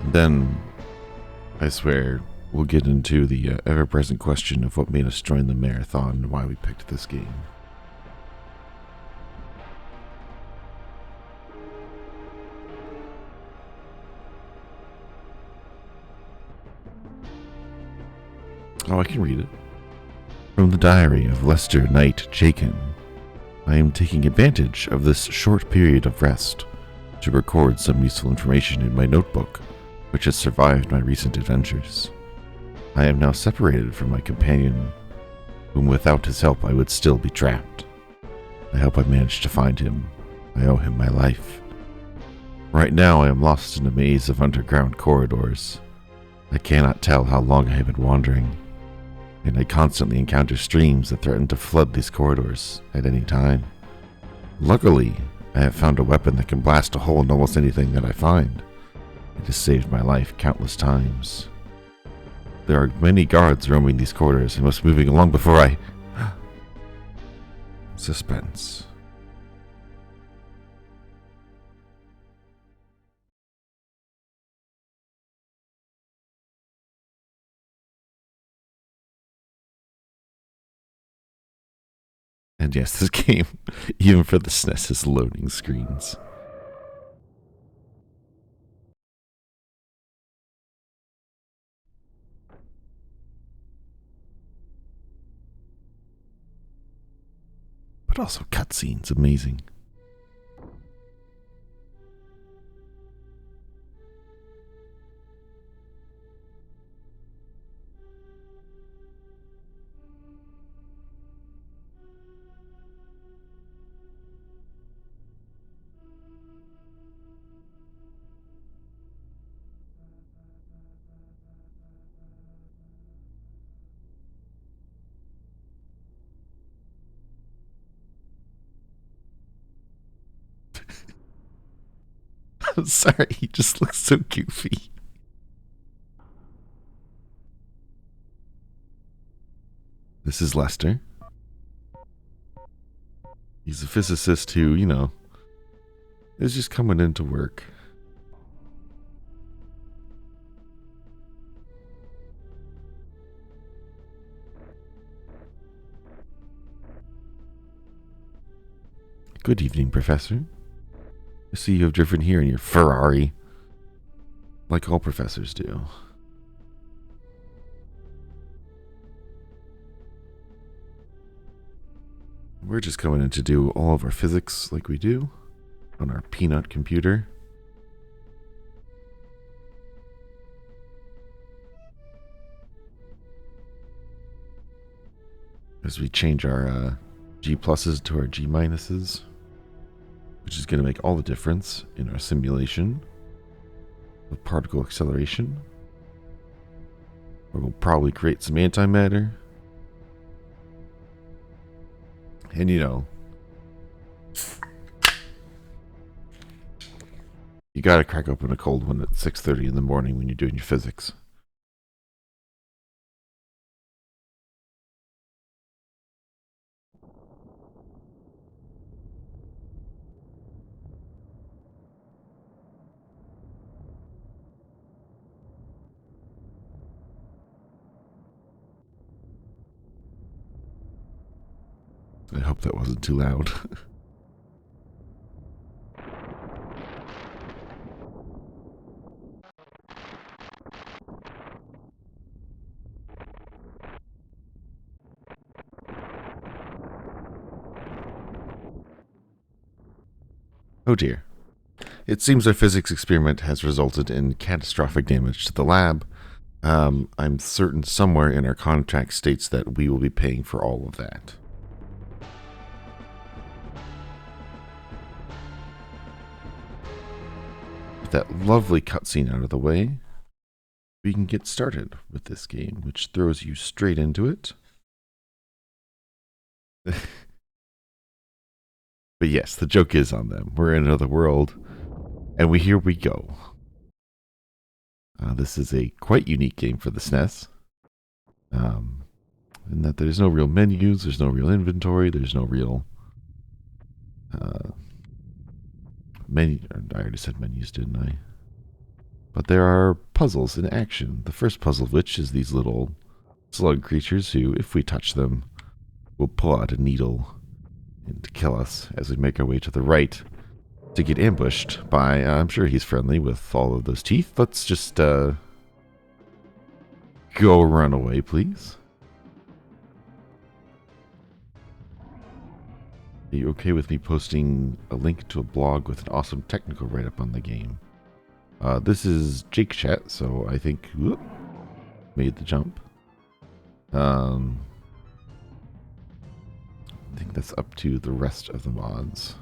Then, I swear, we'll get into the ever-present question of what made us join the marathon and why we picked this game. Oh, I can read it. From the diary of Lester Knight Jakin, I am taking advantage of this short period of rest to record some useful information in my notebook, which has survived my recent adventures. I am now separated from my companion, whom without his help I would still be trapped. I hope I manage to find him. I owe him my life. Right now I am lost in a maze of underground corridors. I cannot tell how long I have been wandering, and I constantly encounter streams that threaten to flood these corridors at any time. Luckily, I have found a weapon that can blast a hole in almost anything that I find. It has saved my life countless times. There are many guards roaming these corridors. I must be moving along before I... Suspense. And yes, this game, even for the SNES, has loading screens. But also cutscenes, amazing. I'm sorry, he just looks so goofy. This is Lester. He's a physicist who, is just coming into work. Good evening, Professor. I see you have driven here in your Ferrari, like all professors do. We're just coming in to do all of our physics like we do on our peanut computer. As we change our G pluses to our G minuses, which is going to make all the difference in our simulation of particle acceleration, where we'll probably create some antimatter. And you gotta crack open a cold one at 6:30 in the morning when you're doing your physics. I hope that wasn't too loud. Oh dear. It seems our physics experiment has resulted in catastrophic damage to the lab. I'm certain somewhere in our contract states that we will be paying for all of that. With that lovely cutscene out of the way, we can get started with this game, which throws you straight into it. But yes, the joke is on them. We're in another world, and here we go. This is a quite unique game for the SNES, in that there's no real menus, there's no real inventory, there's no real menu. I already said menus, didn't I? But there are puzzles in action. The first puzzle of which is these little slug creatures who, if we touch them, will pull out a needle and kill us as we make our way to the right to get ambushed by, I'm sure he's friendly with all of those teeth. Let's just go run away, please. Are you okay with me posting a link to a blog with an awesome technical write-up on the game? This is Jake Chat, so I think made the jump. I think that's up to the rest of the mods.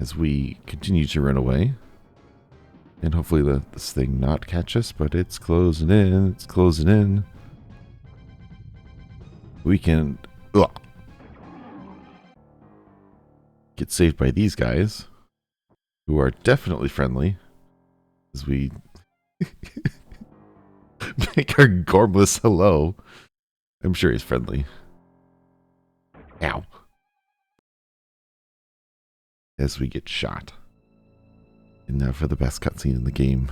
As we continue to run away, and hopefully let this thing not catch us, but it's closing in, it's closing in. We can get saved by these guys, who are definitely friendly, as we make our gormless hello. I'm sure he's friendly. Ow. As we get shot. And now for the best cutscene in the game.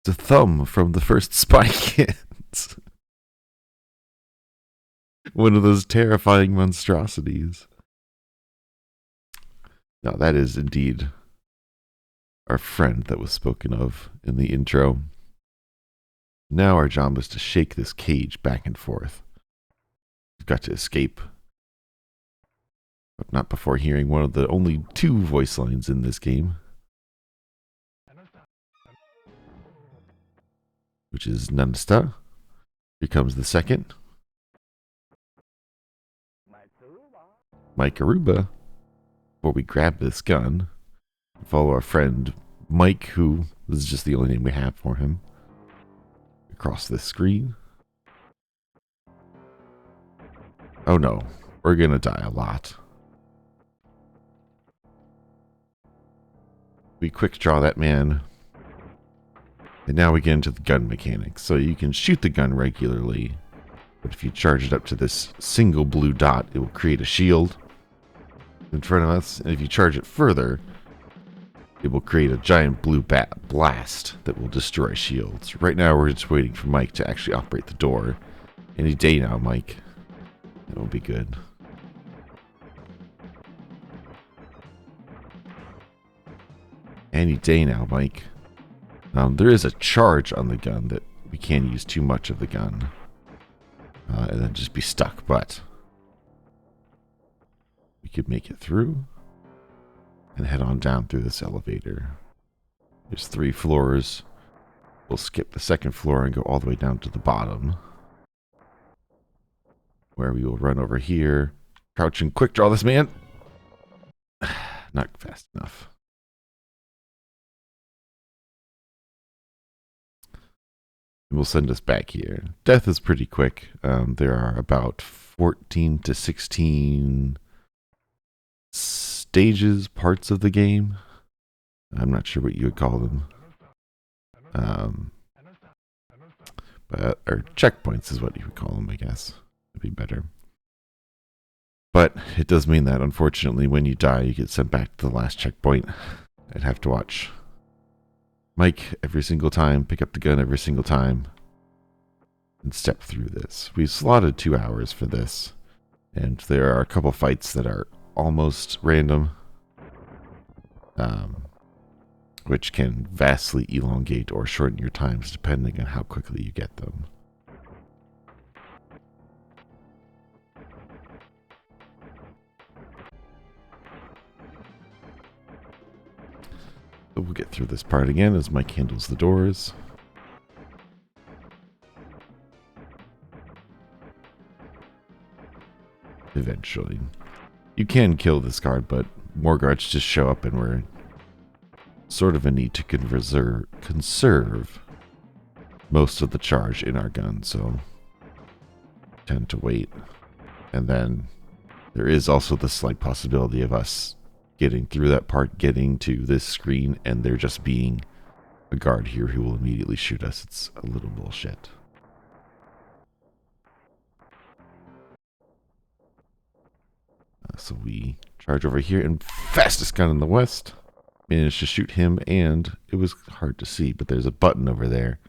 It's a thumb from the first Spy Kids. One of those terrifying monstrosities. Now that is indeed our friend that was spoken of in the intro. Now our job is to shake this cage back and forth. We've got to escape. But not before hearing one of the only 2 voice lines in this game. Which is Nansta. Here comes the second. Mike Aruba. Before we grab this gun, follow our friend Mike, who this is just the only name we have for him, across this screen. Oh no, we're gonna die a lot. We quick draw that man. And now we get into the gun mechanics. So you can shoot the gun regularly, but if you charge it up to this single blue dot, it will create a shield in front of us. And if you charge it further, it will create a giant blue blast that will destroy shields. Right now we're just waiting for Mike to actually operate the door. Any day now, Mike. That will be good. Any day now, Mike. There is a charge on the gun that we can't use too much of the gun. And then just be stuck, but we could make it through and head on down through this elevator. There's 3 floors. We'll skip the second floor and go all the way down to the bottom, where we will run over here, crouch and quick draw this man. Not fast enough. Will send us back here. Death is pretty quick. There are about 14 to 16 stages, parts of the game. I'm not sure what you would call them. Or checkpoints is what you would call them, I guess. Would be better. But it does mean that, unfortunately, when you die, you get sent back to the last checkpoint. I'd have to watch Mike every single time, pick up the gun every single time, and step through this. We've slotted 2 hours for this, and there are a couple fights that are almost random, which can vastly elongate or shorten your times depending on how quickly you get them. So we'll get through this part again as Mike handles the doors. Eventually. You can kill this guard, but more guards just show up and we're sort of in need to conserve most of the charge in our gun, so tend to wait. And then there is also the slight possibility of us getting through that part, getting to this screen, and there just being a guard here who will immediately shoot us. It's a little bullshit. So we charge over here, and fastest gun in the West. Managed to shoot him, and it was hard to see, but there's a button over there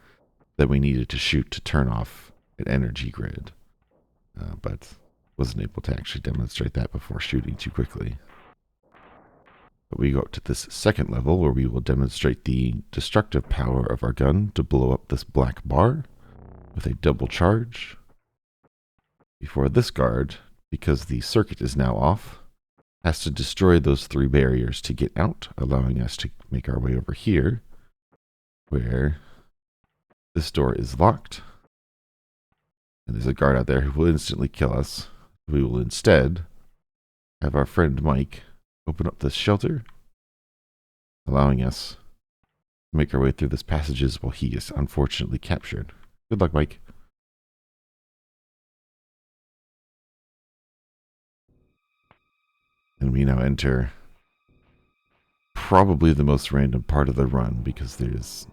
that we needed to shoot to turn off an energy grid. But wasn't able to actually demonstrate that before shooting too quickly. But we go up to this second level where we will demonstrate the destructive power of our gun to blow up this black bar with a double charge. Before this guard, because the circuit is now off, has to destroy those 3 barriers to get out, allowing us to make our way over here, where this door is locked. And there's a guard out there who will instantly kill us. We will instead have our friend Mike open up this shelter, allowing us to make our way through this passages while he is unfortunately captured. Good luck, Mike. And we now enter probably the most random part of the run, because there's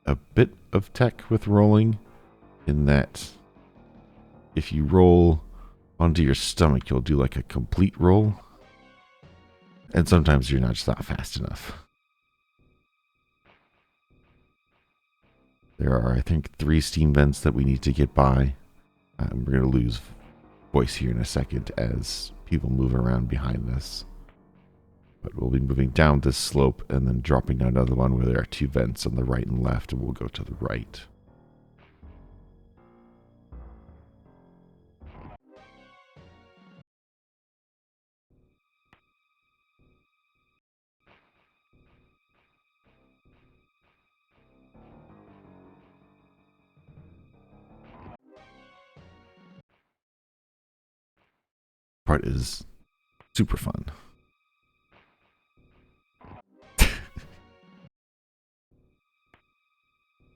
a bit of tech with rolling, in that if you roll onto your stomach, you'll do like a complete roll. And sometimes you're just not fast enough. There are, I think, 3 steam vents that we need to get by. We're going to lose voice here in a second as people move around behind this. But we'll be moving down this slope and then dropping down another one where there are 2 vents on the right and left, and we'll go to the right. Part is super fun.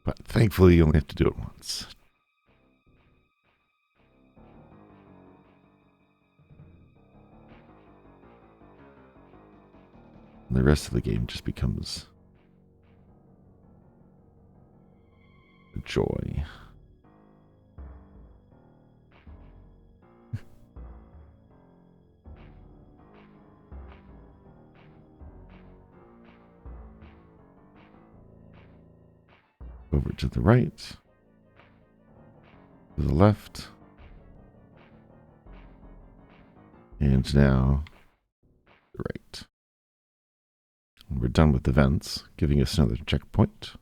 But thankfully, you only have to do it once. And the rest of the game just becomes a joy. Over to the right, to the left, and now the right. And we're done with the vents, giving us another checkpoint.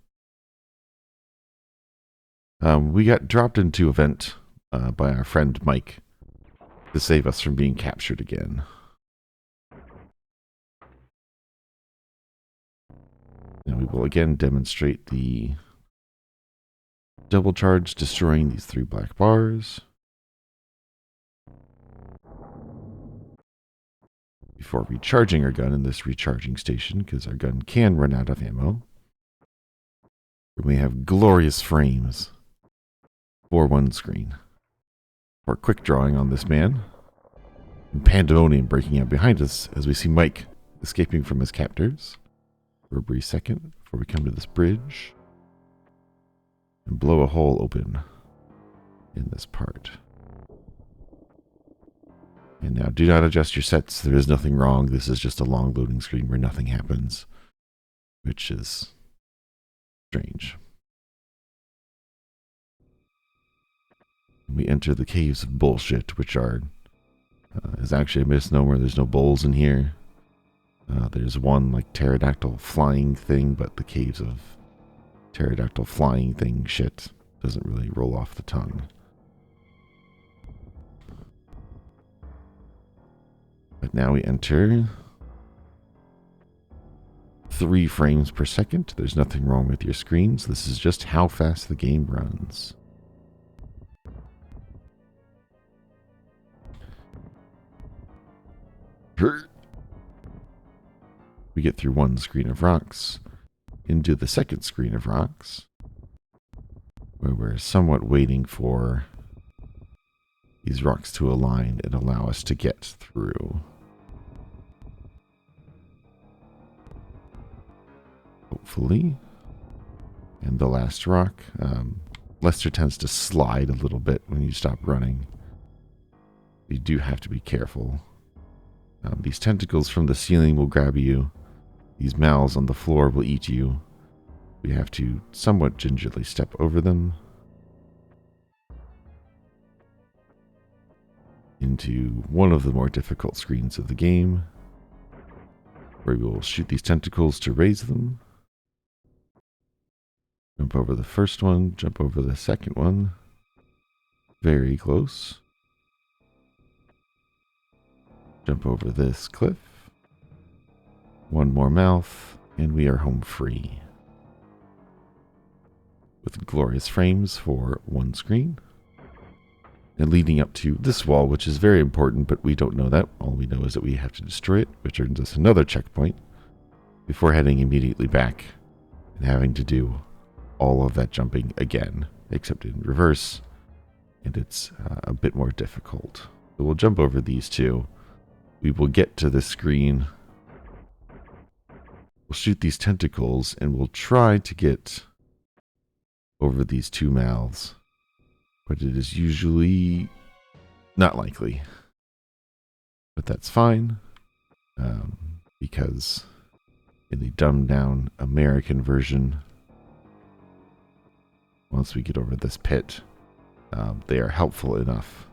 We got dropped into a vent by our friend Mike to save us from being captured again. And we will again demonstrate the double charge, destroying these 3 black bars. Before recharging our gun in this recharging station, because our gun can run out of ammo. And we have glorious frames for one screen. For quick drawing on this man. And pandemonium breaking out behind us as we see Mike escaping from his captors. For a brief second before we come to this bridge. And blow a hole open in this part. And now do not adjust your sets. There is nothing wrong. This is just a long loading screen where nothing happens, which is strange. We enter the caves of bullshit, which are is actually a misnomer. There's no bowls in here. There's one like pterodactyl flying thing, but the caves of pterodactyl flying thing shit doesn't really roll off the tongue. But now we enter 3 frames per second. There's nothing wrong with your screens. This is just how fast the game runs. We get through 1 screen of rocks into the second screen of rocks, where we're somewhat waiting for these rocks to align and allow us to get through. Hopefully. And the last rock. Lester tends to slide a little bit when you stop running. You do have to be careful. These tentacles from the ceiling will grab you. These mouths on the floor will eat you. We have to somewhat gingerly step over them into one of the more difficult screens of the game, where we will shoot these tentacles to raise them. Jump over the first one, jump over the second one. Very close. Jump over this cliff. One more mouth, and we are home free. With glorious frames for one screen. And leading up to this wall, which is very important, but we don't know that. All we know is that we have to destroy it, which earns us another checkpoint before heading immediately back and having to do all of that jumping again, except in reverse, and it's a bit more difficult. So we'll jump over these two. We will get to this screen. We'll shoot these tentacles, and we'll try to get over these two mouths. But it is usually not likely. But that's fine, because in the dumbed down American version, once we get over this pit, they are helpful enough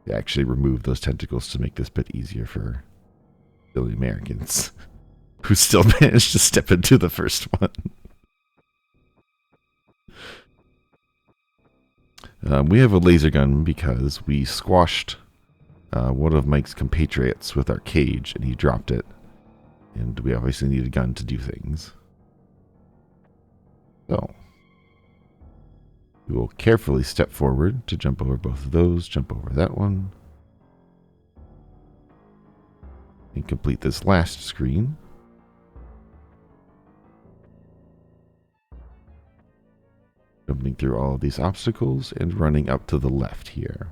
to actually remove those tentacles to make this bit easier for silly Americans who still managed to step into the first one. We have a laser gun because we squashed one of Mike's compatriots with our cage, and he dropped it. And we obviously need a gun to do things. So, we will carefully step forward to jump over both of those, jump over that one, and complete this last screen. Jumping through all of these obstacles and running up to the left here,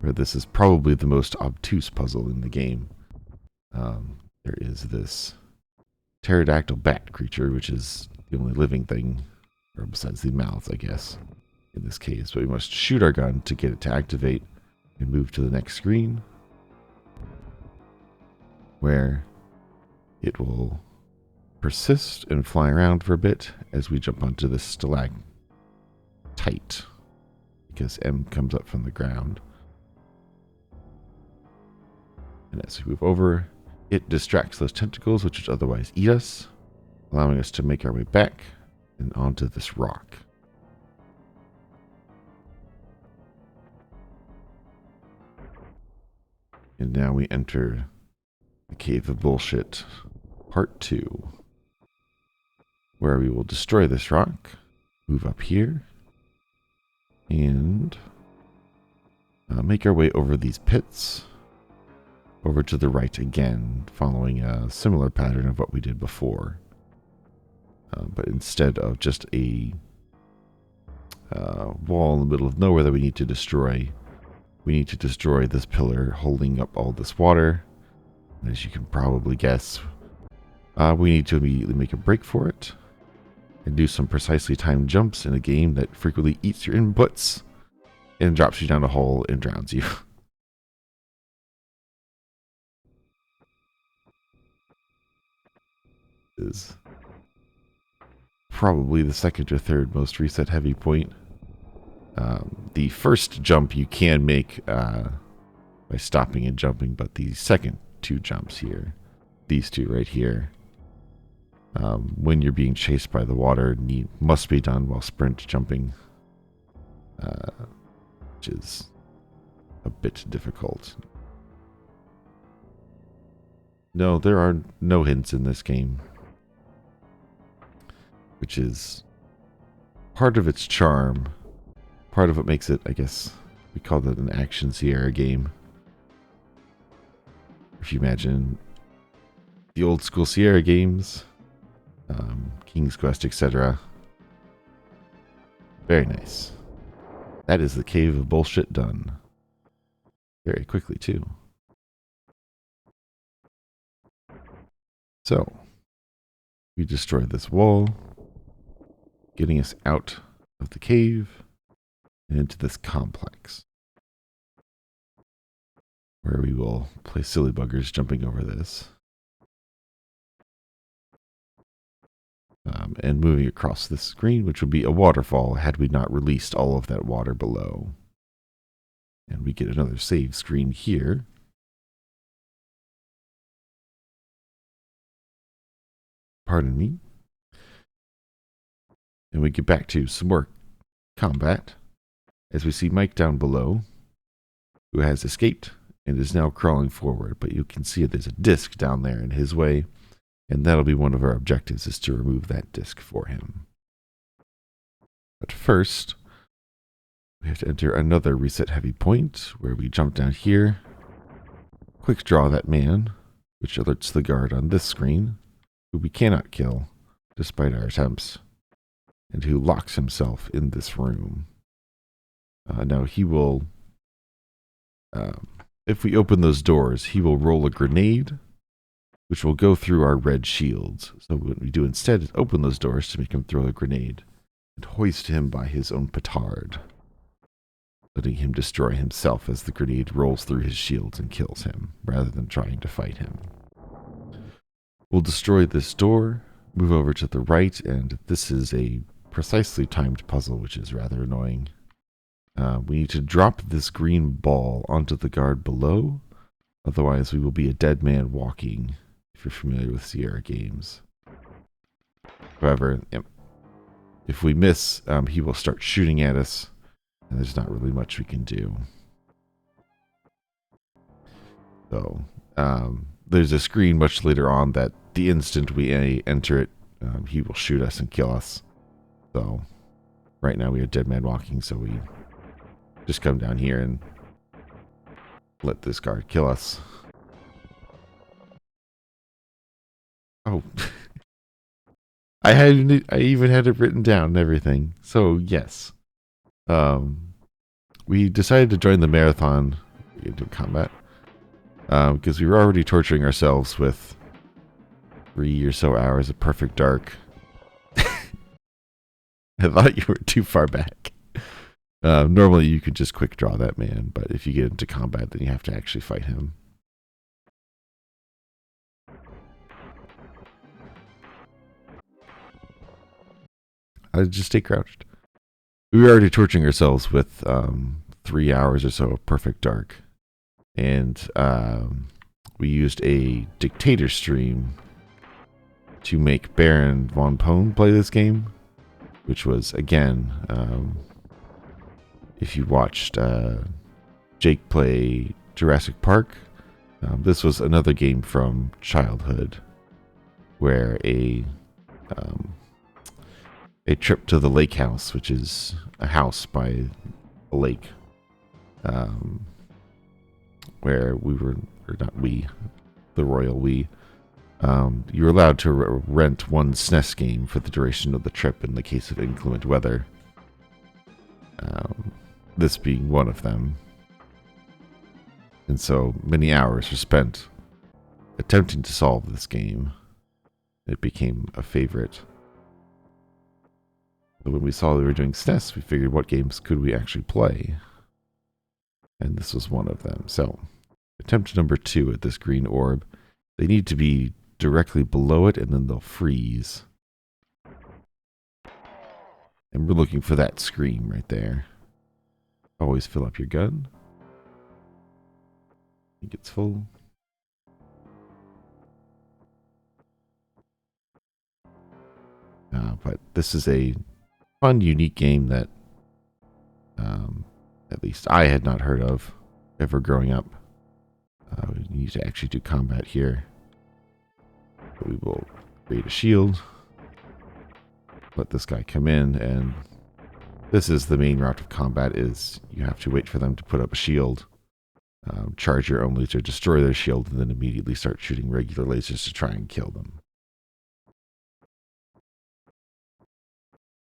where this is probably the most obtuse puzzle in the game. There is this pterodactyl bat creature, which is the only living thing, or besides the mouths, I guess, in this case. But we must shoot our gun to get it to activate and move to the next screen, where it will persist and fly around for a bit as we jump onto this stalactite, because M comes up from the ground. And as we move over, it distracts those tentacles, which would otherwise eat us, allowing us to make our way back and onto this rock. And now we enter the Cave of Bullshit, Part 2. Where we will destroy this rock, move up here, and make our way over these pits, over to the right again, following a similar pattern of what we did before. But instead of just a wall in the middle of nowhere that we need to destroy this pillar holding up all this water. And as you can probably guess, we need to immediately make a break for it and do some precisely timed jumps in a game that frequently eats your inputs and drops you down a hole and drowns you. Is probably the second or third most reset heavy point. The first jump you can make by stopping and jumping, but the second two jumps here, these two right here, when you're being chased by the water, must be done while sprint jumping, which is a bit difficult. No, there are no hints in this game, which is part of its charm, part of what makes it, I guess, we call it an action Sierra game. If you imagine the old school Sierra games, King's Quest, etc. Very nice. That is the Cave of Bullshit done. Very quickly, too. So, we destroy this wall. getting us out of the cave and into this complex, where we will play silly buggers jumping over this. And moving across this screen, which would be a waterfall had we not released all of that water below. And we get another save screen here. Pardon me. And we get back to some more combat, as we see Mike down below, who has escaped and is now crawling forward. But you can see there's a disc down there in his way. And that'll be one of our objectives, is to remove that disc for him. But first, we have to enter another reset heavy point, where we jump down here, quick draw that man, which alerts the guard on this screen, who we cannot kill, despite our attempts, and who locks himself in this room. Now he will, if we open those doors, he will roll a grenade, which will go through our red shields. So what we do instead is open those doors to make him throw a grenade and hoist him by his own petard, letting him destroy himself as the grenade rolls through his shields and kills him, rather than trying to fight him. We'll destroy this door, move over to the right, and this is a precisely timed puzzle, which is rather annoying. We need to drop this green ball onto the guard below, otherwise we will be a dead man walking, if you're familiar with Sierra games. However, if we miss, he will start shooting at us, and there's not really much we can do. So, there's a screen much later on that the instant we enter it, he will shoot us and kill us. So, right now we are dead man walking, so we just come down here and let this guard kill us. Oh, I even had it written down and everything. So yes, we decided to join the marathon into combat because we were already torturing ourselves with 3 or so hours of perfect dark. I thought you were too far back. Normally you could just quick draw that man, but if you get into combat, then you have to actually fight him. Just stay crouched. We were already torturing ourselves with 3 hours or so of perfect dark. And we used a dictator stream to make Baron Von Pone play this game, which was, again, if you watched Jake play Jurassic Park, this was another game from childhood where a trip to the lake house, which is a house by a lake, where we were, or not we, the royal we, you were allowed to rent one SNES game for the duration of the trip in the case of inclement weather. This being one of them. And so many hours were spent attempting to solve this game. It became a favorite. But when we saw they were doing SNES, we figured, what games could we actually play? And this was one of them. So, attempt number 2 at this green orb. They need to be directly below it, and then they'll freeze. And we're looking for that scream right there. Always fill up your gun. I think it's full. But this is a fun, unique game that at least I had not heard of ever growing up. We need to actually do combat here. We will create a shield. Let this guy come in, and this is the main route of combat, is you have to wait for them to put up a shield. Charge your own laser, destroy their shield, and then immediately start shooting regular lasers to try and kill them.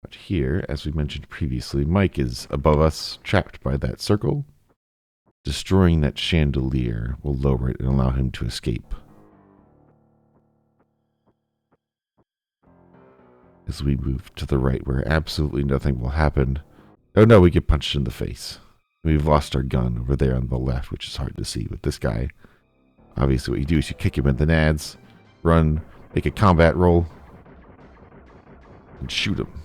But here, as we mentioned previously, Mike is above us, trapped by that circle. Destroying that chandelier will lower it and allow him to escape. as we move to the right where absolutely nothing will happen. Oh no, we get punched in the face. We've lost our gun over there on the left, which is hard to see with this guy. Obviously what you do is you kick him in the nads, run, make a combat roll, and shoot him.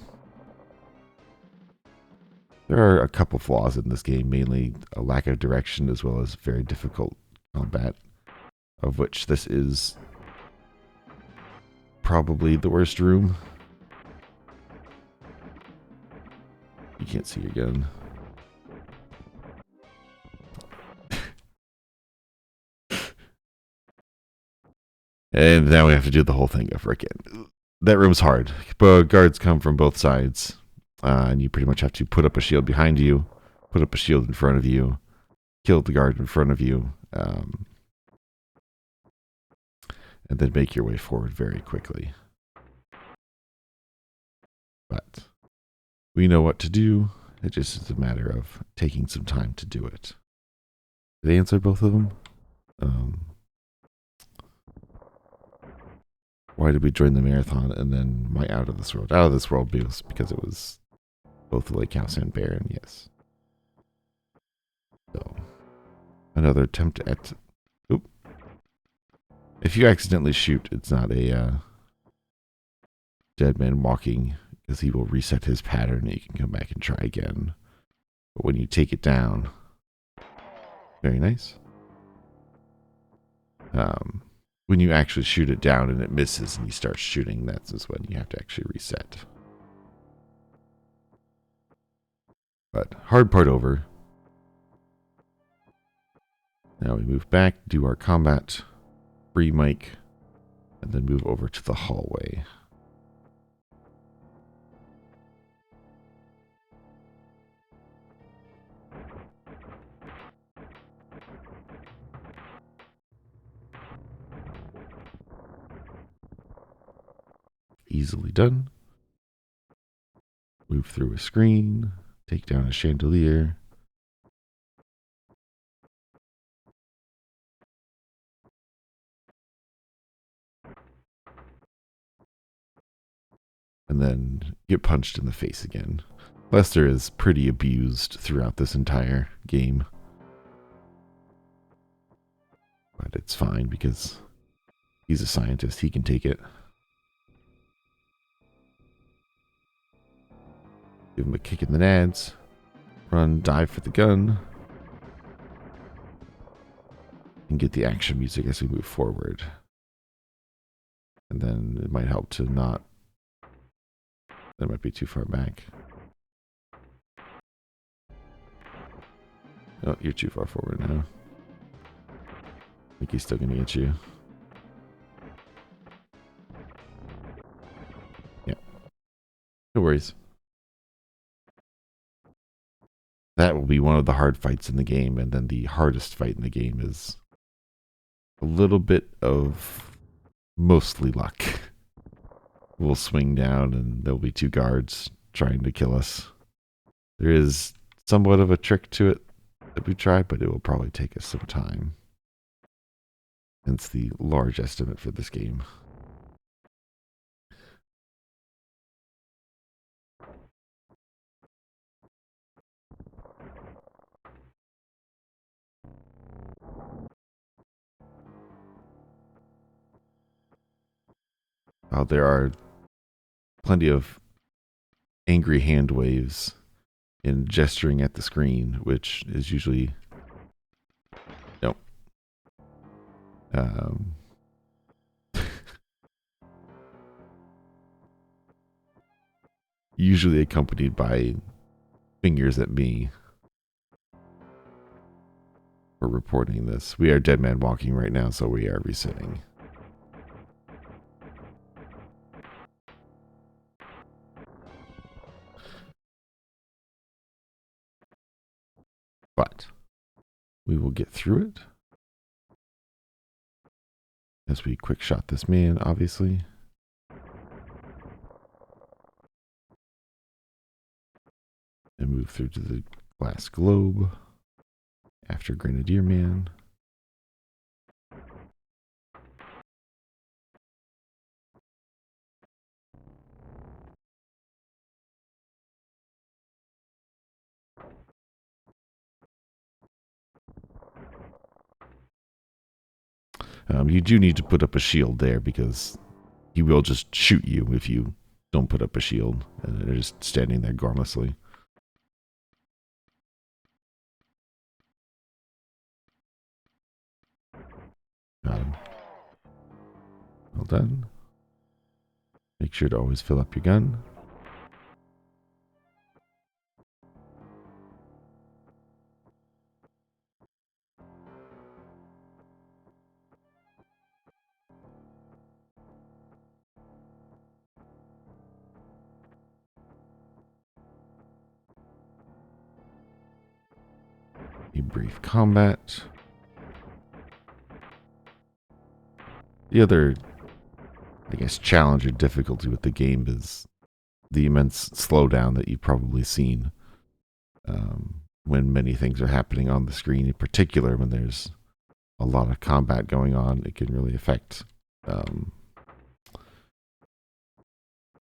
There are a couple flaws in this game, mainly a lack of direction as well as very difficult combat, of which this is probably the worst room. You can't see your gun. And now we have to do the whole thing over again. That room's hard, but guards come from both sides, and you pretty much have to put up a shield behind you, put up a shield in front of you, kill the guard in front of you, and then make your way forward very quickly. But we know what to do. It just is a matter of taking some time to do it. Did I answer both of them? Why did we join the marathon and then my out of this world? Out of this world because it was both the lake house and Baron, yes. So, another attempt at... Oop. If you accidentally shoot, it's not a dead man walking, because he will reset his pattern and you can come back and try again. But when you take it down... Very nice. When you actually shoot it down and it misses and you start shooting, that's just when you have to actually reset. But hard part over. Now we move back, do our combat, free mic, and then move over to the hallway. Easily done. Move through a screen, take down a chandelier. And then get punched in the face again. Lester is pretty abused throughout this entire game. But it's fine because he's a scientist, he can take it. Give him a kick in the nads. Run, dive for the gun. And get the action music as we move forward. And then it might help to not... That might be too far back. Oh, you're too far forward now. I think he's still going to get you. Yeah. No worries. That will be one of the hard fights in the game, and then the hardest fight in the game is a little bit of mostly luck. We'll swing down and there'll be two guards trying to kill us. There is somewhat of a trick to it that we tried, but it will probably take us some time. Hence the large estimate for this game. There are plenty of angry hand waves in gesturing at the screen, which is usually usually accompanied by fingers at me for reporting this. We are dead man walking right now, so we are resetting. But we will get through it as we quick shot this man, obviously. And move through to the glass globe after Grenadier Man. You do need to put up a shield there because he will just shoot you if you don't put up a shield. And they're just standing there gormlessly. Got him. Well done. Make sure to always fill up your gun. A brief combat. The other, I guess, challenge or difficulty with the game is the immense slowdown that you've probably seen when many things are happening on the screen. In particular, when there's a lot of combat going on, it can really affect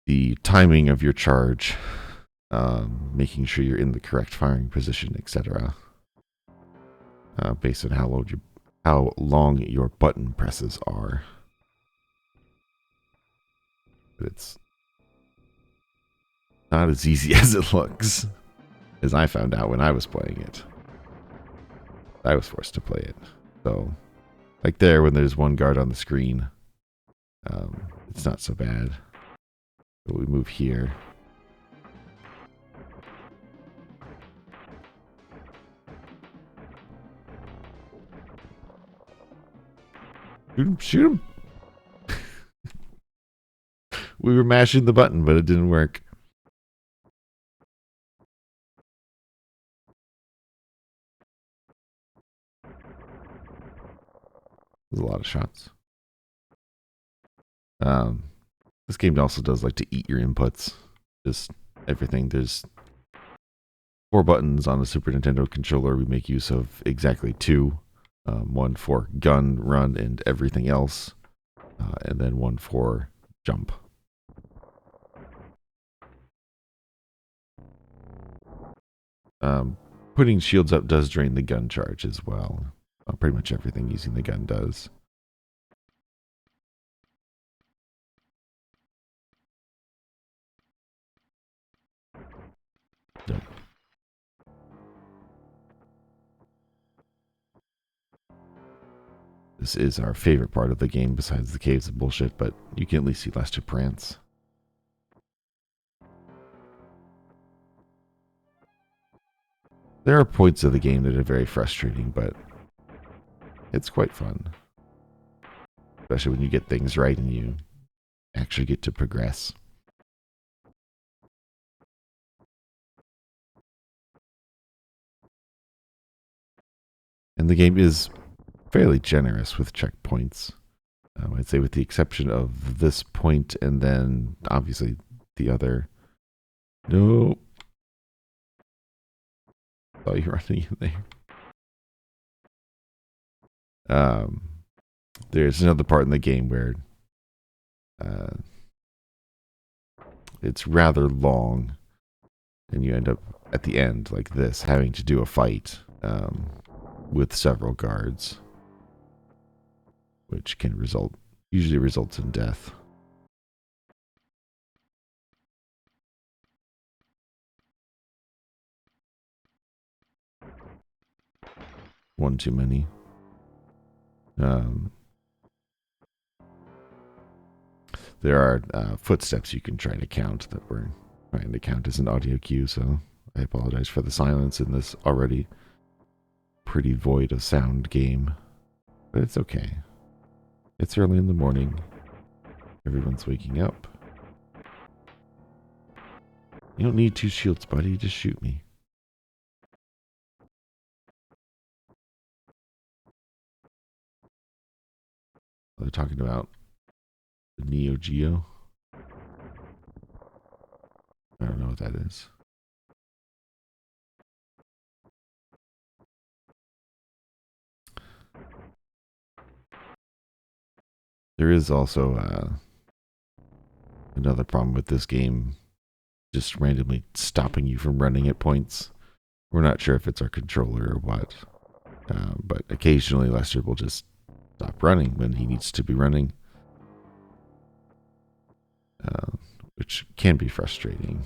the timing of your charge, making sure you're in the correct firing position, etc. Based on how long your button presses are. But it's not as easy as it looks, as I found out when I was playing it. I was forced to play it. So, like there, when there's one guard on the screen, it's not so bad. But we move here. Shoot him, shoot him! We were mashing the button, but it didn't work. There's a lot of shots. This game also does like to eat your inputs. Just everything. There's 4 buttons on a Super Nintendo controller. We make use of exactly 2. One for gun, run, and everything else. And then one for jump. Putting shields up does drain the gun charge as well. Pretty much everything using the gun does. Yep. This is our favorite part of the game besides the caves of bullshit, but you can at least see Lester prance. There are points of the game that are very frustrating, but it's quite fun. Especially when you get things right and you actually get to progress. And the game is fairly generous with checkpoints. I'd say with the exception of this point and then obviously the other. No. Saw you running in there. There's another part in the game where it's rather long and you end up at the end like this having to do a fight with several guards, which can usually results in death. One too many. There are footsteps you can try to count that we're trying to count as an audio cue, so I apologize for the silence in this already pretty void of sound game. But it's okay. It's early in the morning. Everyone's waking up. You don't need 2 shields, buddy. Just shoot me. They're talking about the Neo Geo. I don't know what that is. There is also another problem with this game, just randomly stopping you from running at points. We're not sure if it's our controller or what, but occasionally Lester will just stop running when he needs to be running, which can be frustrating.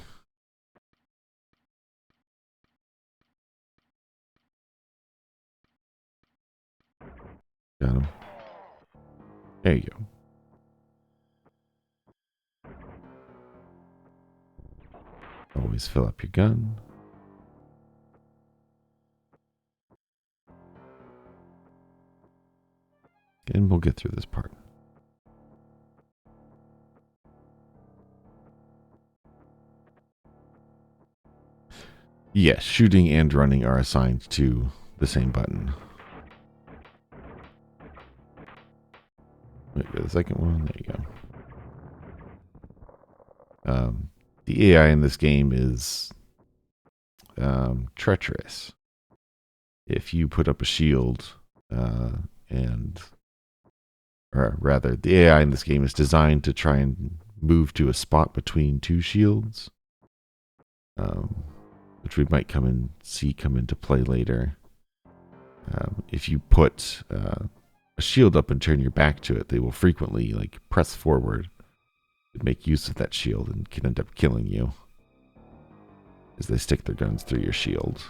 Got him. There you go. Always fill up your gun. And we'll get through this part. Yes, shooting and running are assigned to the same button. Wait, the second one, there you go. The AI in this game is treacherous. If you put up a shield, or rather, the AI in this game is designed to try and move to a spot between two shields, which we might come into play later. If you put a shield up and turn your back to it, they will frequently press forward and make use of that shield and can end up killing you as they stick their guns through your shield.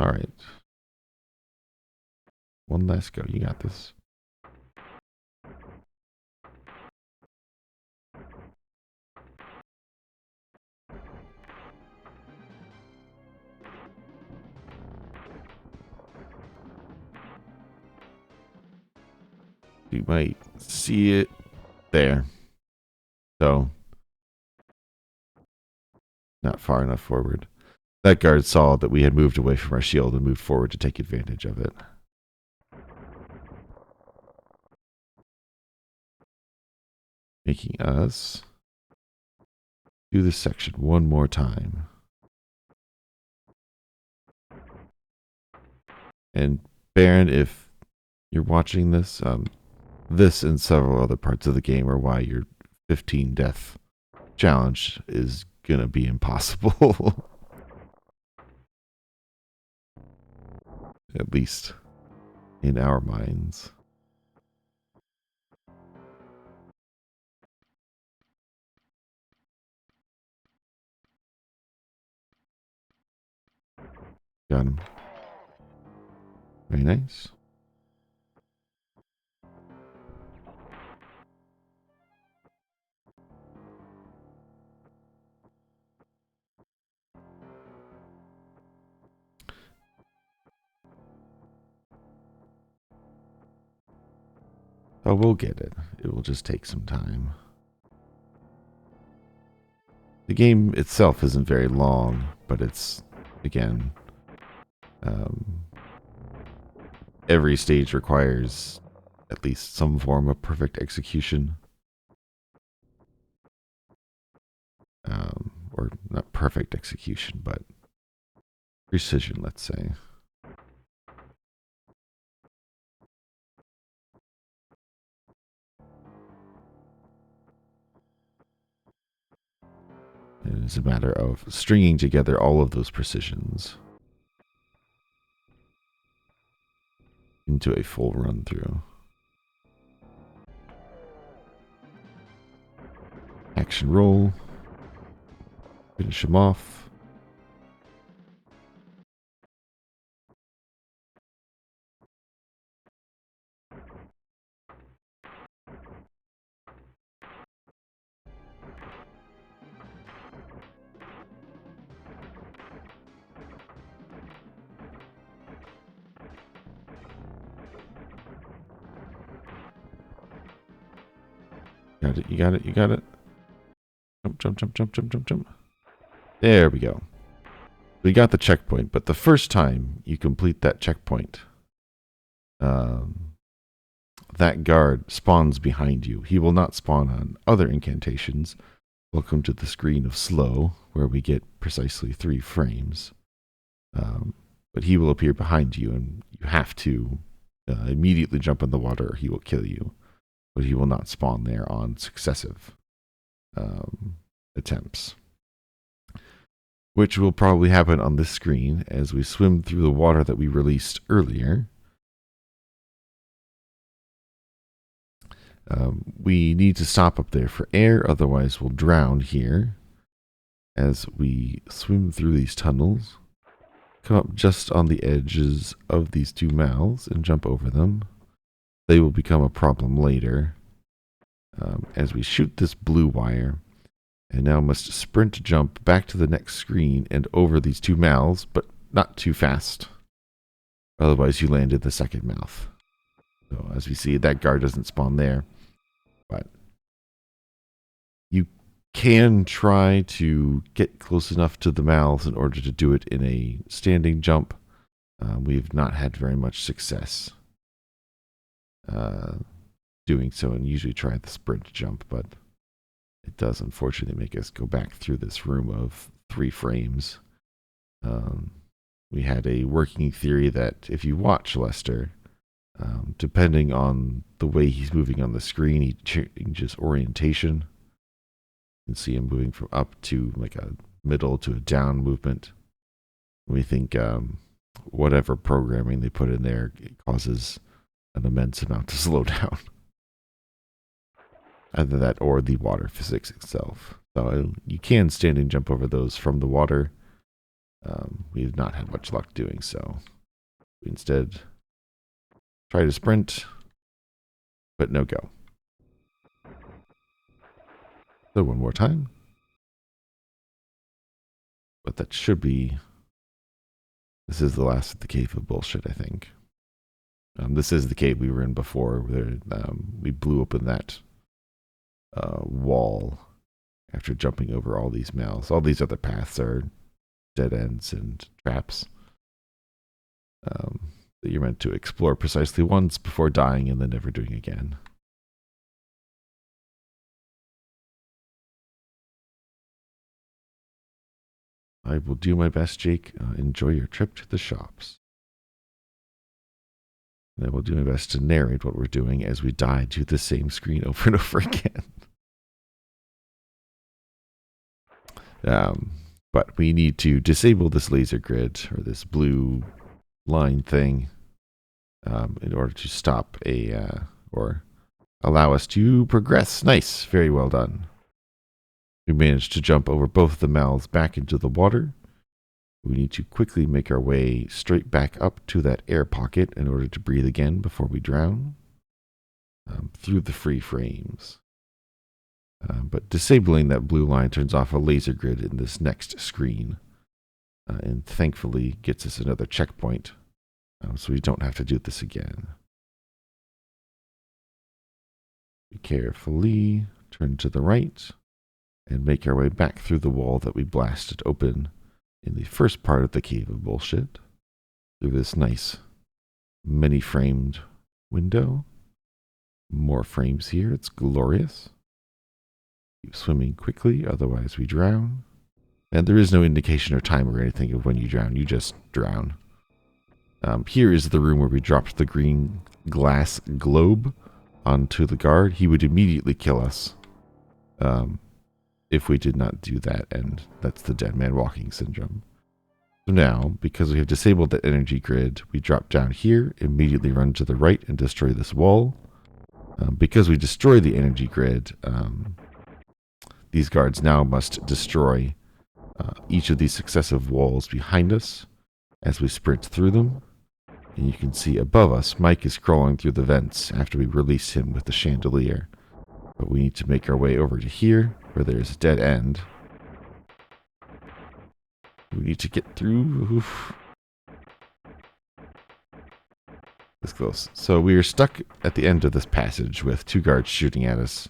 All right. One last go. You got this. You might see it there. So, not far enough forward. That guard saw that we had moved away from our shield and moved forward to take advantage of it. Making us do this section one more time. And Baron, if you're watching this, this and several other parts of the game are why your 15 death challenge is gonna be impossible. At least in our minds. Got him. Very nice. Oh, we'll get it. It will just take some time. The game itself isn't very long, but it's, again, every stage requires at least some form of perfect execution. Or not perfect execution, but precision, let's say. It is a matter of stringing together all of those precisions into a full run through. Action roll. Finish him off. Got it, you got it, you got it. Jump, jump, jump, jump, jump, jump, jump. There we go. We got the checkpoint, but the first time you complete that checkpoint, that guard spawns behind you. He will not spawn on other incantations. Welcome to the screen of slow, where we get precisely 3 frames. But he will appear behind you, and you have to immediately jump in the water or he will kill you. But he will not spawn there on successive attempts. which will probably happen on this screen as we swim through the water that we released earlier. We need to stop up there for air, otherwise we'll drown here. As we swim through these tunnels, come up just on the edges of these two mouths and jump over them. They will become a problem later. As we shoot this blue wire, and now must sprint jump back to the next screen and over these two mouths, but not too fast. Otherwise you land in the second mouth. So as we see, that guard doesn't spawn there. But you can try to get close enough to the mouths in order to do it in a standing jump. We've not had very much success doing so, and usually try the sprint jump, but it does unfortunately make us go back through this room of 3 frames. We had a working theory that if you watch Lester, depending on the way he's moving on the screen, he changes orientation. You can see him moving from up to like a middle to a down movement. We think whatever programming they put in there causes an immense amount to slow down. Either that or the water physics itself. So you can standing jump over those from the water. We've not had much luck doing so. We instead try to sprint, but no go. So one more time. But that should be... This is the last of the cave of bullshit, I think. This is the cave we were in before, where we blew open that wall after jumping over all these mouths. All these other paths are dead ends and traps that you're meant to explore precisely once before dying and then never doing again. I will do my best, Jake. Enjoy your trip to the shops. And I will do my best to narrate what we're doing as we die to the same screen over and over again. But we need to disable this laser grid, or this blue line thing, in order to stop or allow us to progress. Nice, very well done. We managed to jump over both the mouths back into the water. We need to quickly make our way straight back up to that air pocket in order to breathe again before we drown, through the free frames. But disabling that blue line turns off a laser grid in this next screen, and thankfully gets us another checkpoint, so we don't have to do this again. We carefully turn to the right and make our way back through the wall that we blasted open in the first part of the cave of bullshit, through this nice many-framed window. More frames here, it's glorious. Keep swimming quickly, otherwise we drown. And there is no indication or time or anything of when you drown, you just drown. Here is the room where we dropped the green glass globe onto the guard. He would immediately kill us if we did not do that, and that's the dead man walking syndrome. So now, because we have disabled the energy grid, we drop down here, immediately run to the right and destroy this wall. Because we destroy the energy grid, these guards now must destroy each of these successive walls behind us as we sprint through them. And you can see above us, Mike is crawling through the vents after we release him with the chandelier. But we need to make our way over to here, where there's a dead end. We need to get through. Oof. This close. So we are stuck at the end of this passage with 2 guards shooting at us.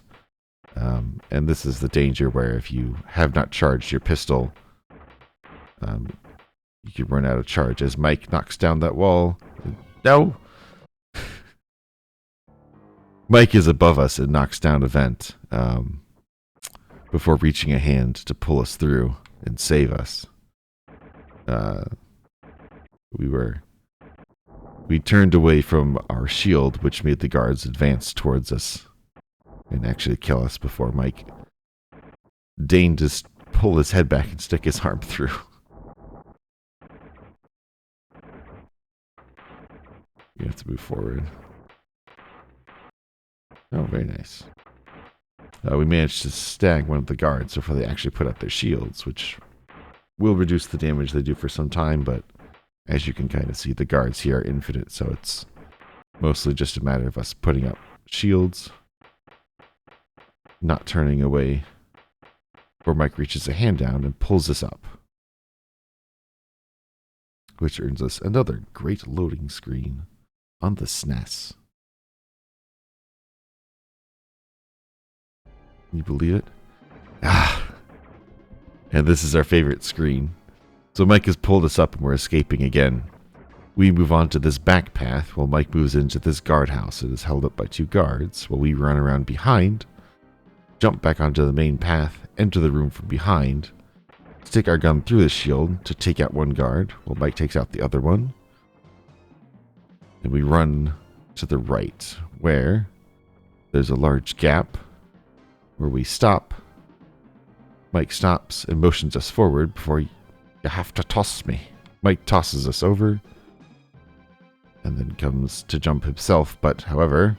And this is the danger where if you have not charged your pistol, you could run out of charge as Mike knocks down that wall. No! Mike is above us and knocks down a vent before reaching a hand to pull us through and save us. We turned away from our shield, which made the guards advance towards us and actually kill us before Mike deigned to pull his head back and stick his arm through. You have to move forward. Oh, very nice. We managed to stag one of the guards before they actually put up their shields, which will reduce the damage they do for some time, but as you can kind of see, the guards here are infinite, so it's mostly just a matter of us putting up shields, not turning away, before Mike reaches a hand down and pulls us up, which earns us another great loading screen on the SNES. Can you believe it? And this is our favorite screen. So Mike has pulled us up and we're escaping again. We move on to this back path while Mike moves into this guardhouse. It is held up by 2 guards while we run around behind, jump back onto the main path, enter the room from behind, stick our gun through the shield to take out one guard while Mike takes out the other one. And we run to the right where there's a large gap where we stop. Mike stops and motions us forward before you have to toss me. Mike tosses us over and then comes to jump himself, but however,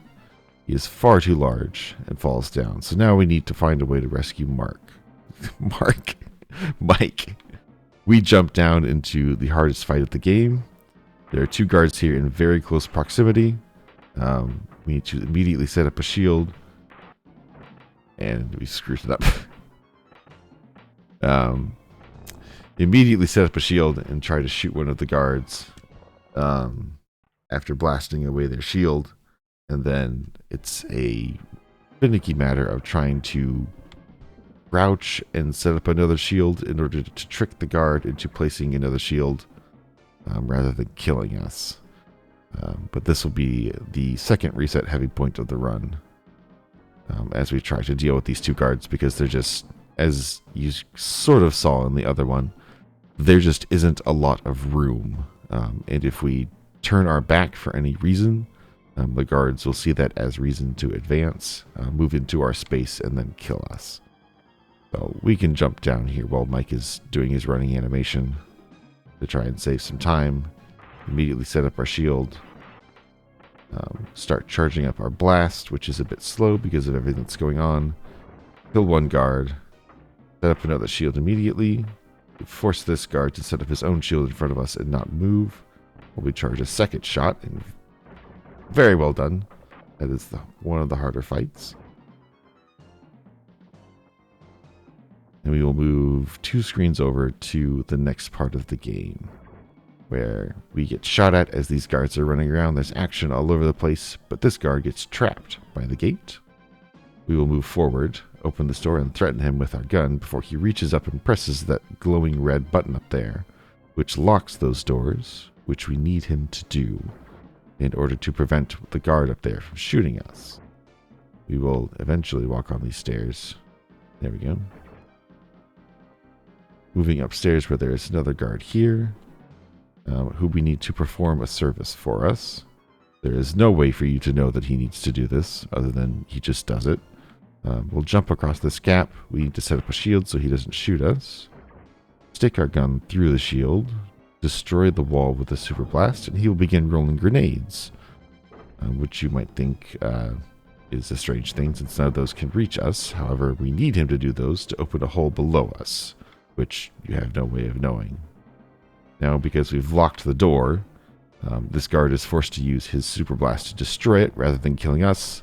he is far too large and falls down. So now we need to find a way to rescue Mike. We jump down into the hardest fight of the game. There are 2 guards here in very close proximity. We need to immediately set up a shield. And we screwed it up. Immediately set up a shield and try to shoot one of the guards after blasting away their shield. And then it's a finicky matter of trying to crouch and set up another shield in order to trick the guard into placing another shield rather than killing us. But this will be the second reset heavy point of the run. As we try to deal with these 2 guards, because they're just, as you sort of saw in the other one, there just isn't a lot of room. And if we turn our back for any reason, the guards will see that as reason to advance, move into our space, and then kill us. So we can jump down here while Mike is doing his running animation to try and save some time. Immediately set up our shield. Start charging up our blast, which is a bit slow because of everything that's going on. Kill one guard. Set up another shield immediately. Force this guard to set up his own shield in front of us and not move. While we charge a second shot. And very well done. That is one of the harder fights. And we will move 2 screens over to the next part of the game, where we get shot at as these guards are running around. There's action all over the place, but this guard gets trapped by the gate. We will move forward, open this door, and threaten him with our gun before he reaches up and presses that glowing red button up there, which locks those doors, which we need him to do in order to prevent the guard up there from shooting us. We will eventually walk on these stairs. There we go. Moving upstairs where there is another guard here, who we need to perform a service for us. There is no way for you to know that he needs to do this, other than he just does it. We'll jump across this gap. We need to set up a shield so he doesn't shoot us. Stick our gun through the shield. Destroy the wall with a super blast, and he will begin rolling grenades, which you might think is a strange thing since none of those can reach us. However, we need him to do those to open a hole below us, which you have no way of knowing. Now, because we've locked the door, this guard is forced to use his super blast to destroy it rather than killing us,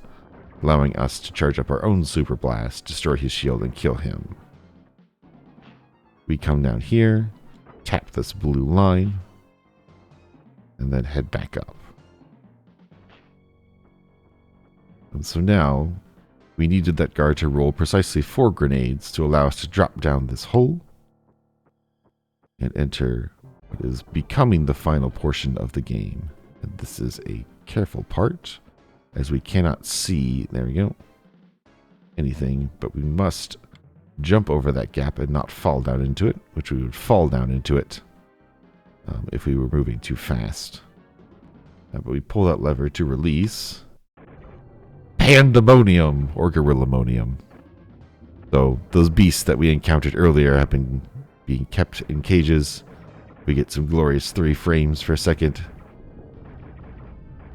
allowing us to charge up our own super blast, destroy his shield, and kill him. We come down here, tap this blue line, and then head back up. And so now, we needed that guard to roll precisely 4 grenades to allow us to drop down this hole and enter what is becoming the final portion of the game. And this is a careful part, as we cannot see, there we go, anything, but we must jump over that gap and not fall down into it, which we would fall down into it if we were moving too fast. But we pull that lever to release Pandemonium, or Gorillamonium. So those beasts that we encountered earlier have been being kept in cages. We get some glorious 3 frames per second.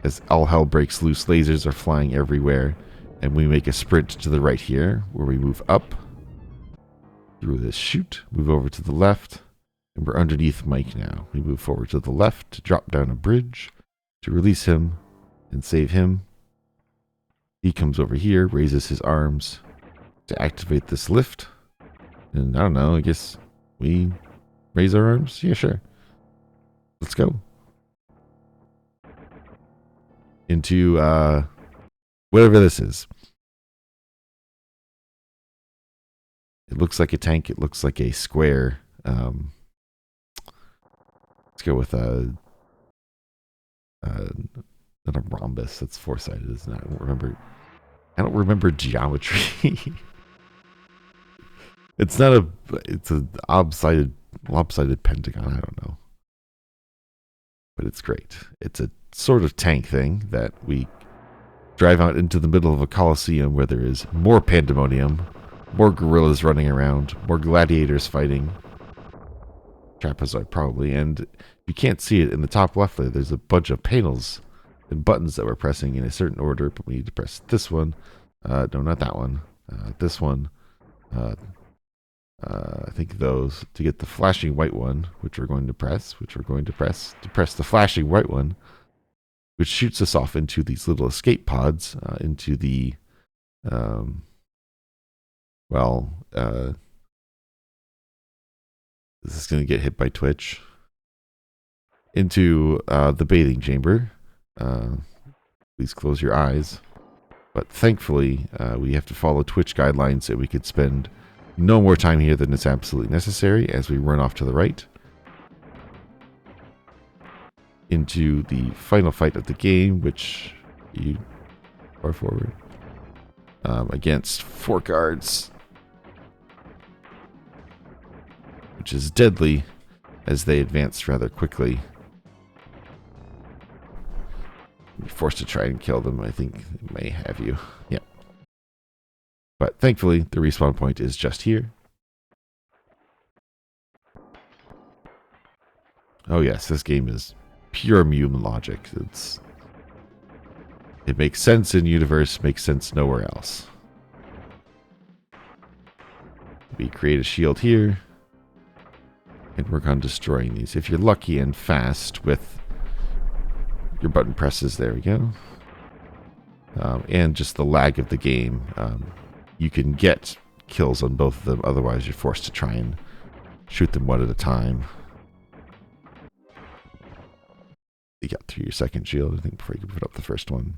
As all hell breaks loose, lasers are flying everywhere. And we make a sprint to the right here, where we move up through this chute, move over to the left, and we're underneath Mike now. We move forward to the left to drop down a bridge, to release him and save him. He comes over here, raises his arms to activate this lift. And I don't know, I guess we raise our arms? Yeah, sure. Let's go. Into, whatever this is. It looks like a tank. It looks like a square. Let's go with not a rhombus. That's four-sided, isn't it? I don't remember geometry. It's a lopsided pentagon. I don't know. But it's great. It's a sort of tank thing that we drive out into the middle of a coliseum where there is more pandemonium, more gorillas running around, more gladiators fighting. Trapezoid probably. And you can't see it in the top left there. There's a bunch of panels and buttons that we're pressing in a certain order, but we need to press this one. No, not that one. This one. I think those to get the flashing white one, which we're going to press, to press the flashing white one, which shoots us off into these little escape pods, into the, this is going to get hit by Twitch, into the bathing chamber. Please close your eyes. But thankfully, we have to follow Twitch guidelines so we could spend no more time here than is absolutely necessary as we run off to the right into the final fight of the game, which you far forward against 4 guards, which is deadly as they advance rather quickly. You're forced to try and kill them. I think it may have you. Yeah. But thankfully, the respawn point is just here. Oh yes, this game is pure Mume logic. It makes sense in universe, makes sense nowhere else. We create a shield here and work on destroying these. If you're lucky and fast with your button presses, there we go. And just the lag of the game. You can get kills on both of them, otherwise you're forced to try and shoot them one at a time. You got through your second shield, I think, before you can put up the first one.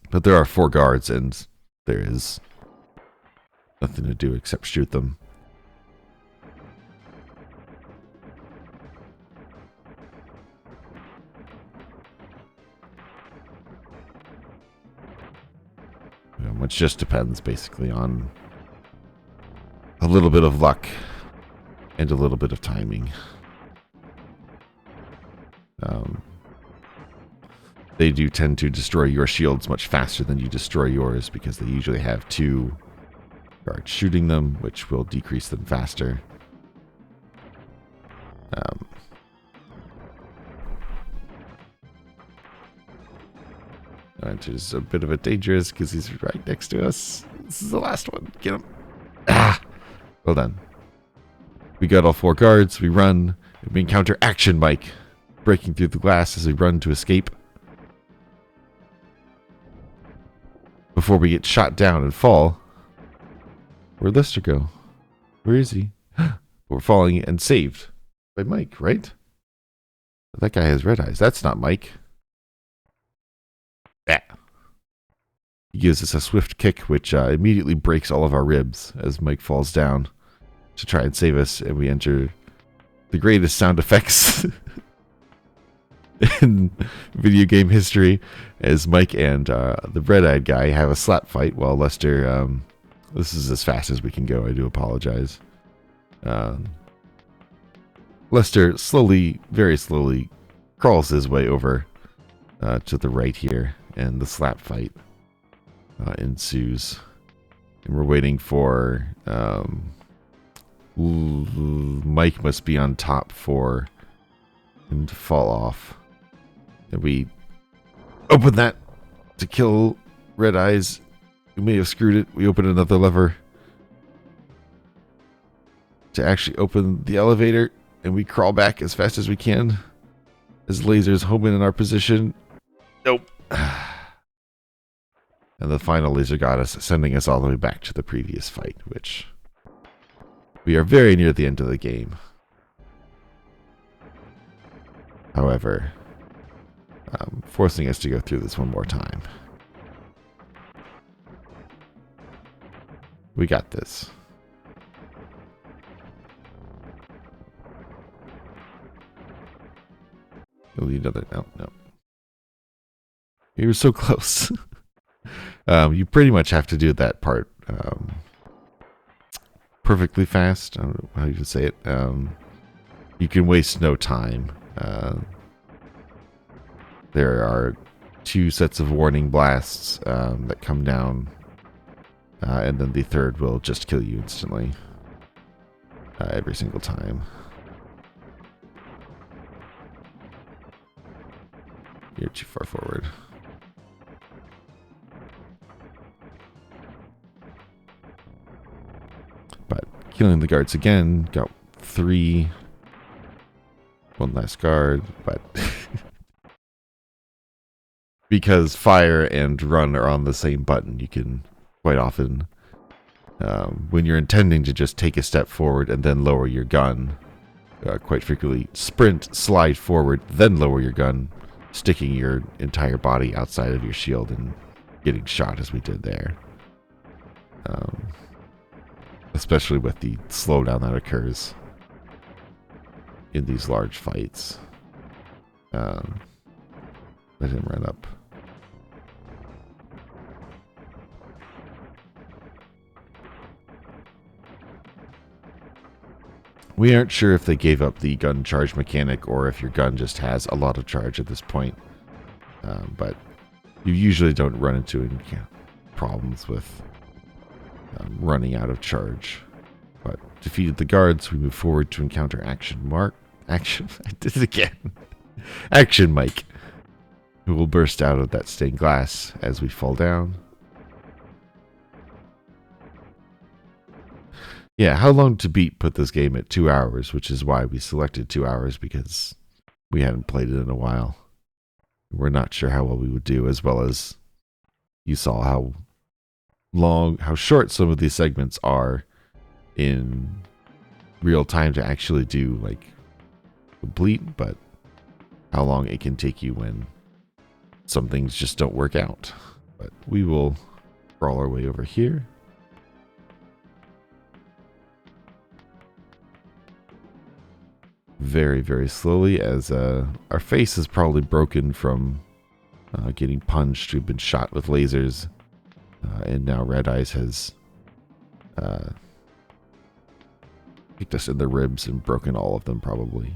But there are 4 guards, and there is nothing to do except shoot them. Which just depends basically on a little bit of luck and a little bit of timing. They do tend to destroy your shields much faster than you destroy yours because they usually have 2 guards shooting them, which will decrease them faster. Which is a bit of a dangerous because he's right next to us. This is the last one. Get him. Ah! Well done. We got all 4 guards. We run. We encounter Action Mike breaking through the glass as we run to escape. Before we get shot down and fall. Where'd Lester go? Where is he? We're falling and saved by Mike, right? That guy has red eyes. That's not Mike. He gives us a swift kick, which immediately breaks all of our ribs as Mike falls down to try and save us, and we enter the greatest sound effects in video game history as Mike and the red-eyed guy have a slap fight while Lester, this is as fast as we can go, I do apologize. Lester slowly, very slowly, crawls his way over to the right here, and the slap fight ensues. And we're waiting for Mike must be on top for him to fall off. And we open that to kill Red Eyes. We may have screwed it. We open another lever to actually open the elevator, and we crawl back as fast as we can as lasers home in our position. Nope. And the final laser got us, sending us all the way back to the previous fight, which we are very near the end of the game. However, forcing us to go through this one more time. We got this. You'll need another. No. You were so close. You pretty much have to do that part perfectly fast. I don't know how you would say it. You can waste no time. There are 2 sets of warning blasts that come down, and then the third will just kill you instantly every single time. You're too far forward. But killing the guards again, got 3. One last guard, but because fire and run are on the same button, you can quite often, when you're intending to just take a step forward and then lower your gun, quite frequently sprint, slide forward, then lower your gun, sticking your entire body outside of your shield and getting shot as we did there. Especially with the slowdown that occurs in these large fights. Let him run up. We aren't sure if they gave up the gun charge mechanic or if your gun just has a lot of charge at this point. But you usually don't run into any problems with running out of charge. But defeated the guards, we move forward to encounter Action Mike, who will burst out of that stained glass as we fall down. Yeah, How Long to Beat put this game at 2 hours, which is why we selected 2 hours, because we hadn't played it in a while. We're not sure how well we would do, as well as you saw how short some of these segments are in real time to actually do, like, complete, but how long it can take you when some things just don't work out. But we will crawl our way over here. Very, very slowly, as our face is probably broken from getting punched. We've been shot with lasers, and now Red Eyes has kicked us in the ribs and broken all of them, probably.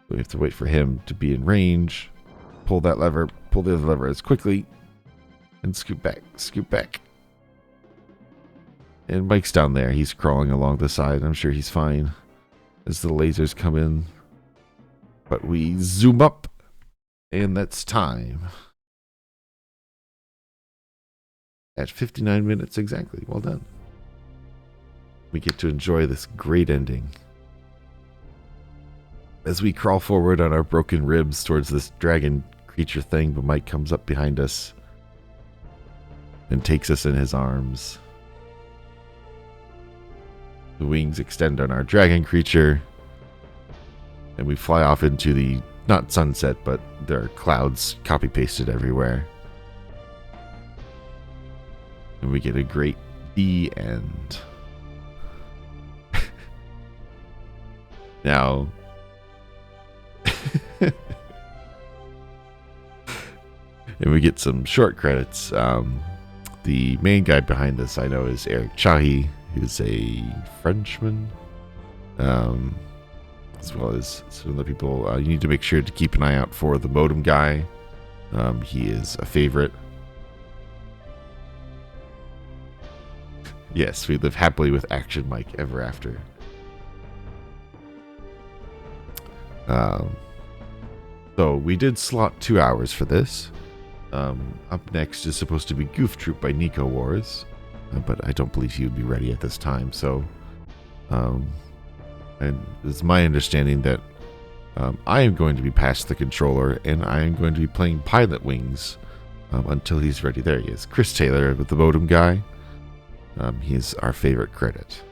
We have to wait for him to be in range, pull that lever, pull the other lever as quickly, and scoot back. And Mike's down there. He's crawling along the side. I'm sure he's fine as the lasers come in. But we zoom up, and that's time. At 59 minutes exactly. Well done. We get to enjoy this great ending. As we crawl forward on our broken ribs towards this dragon creature thing, but Mike comes up behind us and takes us in his arms. The wings extend on our dragon creature, and we fly off into the, not sunset, but there are clouds copy-pasted everywhere. And we get a great the end. Now, and we get some short credits. The main guy behind this, I know, is Eric Chahi, who's a Frenchman, as well as some of the people. You need to make sure to keep an eye out for the modem guy. He is a favorite. Yes, we live happily with Action Mike ever after. So we did slot 2 hours for this. Up next is supposed to be Goof Troop by Nico Wars, but I don't believe he would be ready at this time. So, and it's my understanding that I am going to be past the controller, and I am going to be playing Pilot Wings until he's ready. There he is, Chris Taylor with the modem guy. He's our favorite credit.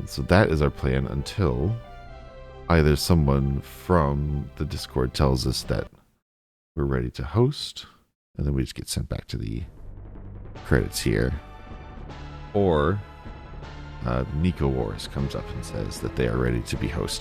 So that is our plan until either someone from the Discord tells us that we're ready to host, and then we just get sent back to the credits here, or Nico Wars comes up and says that they are ready to be hosted.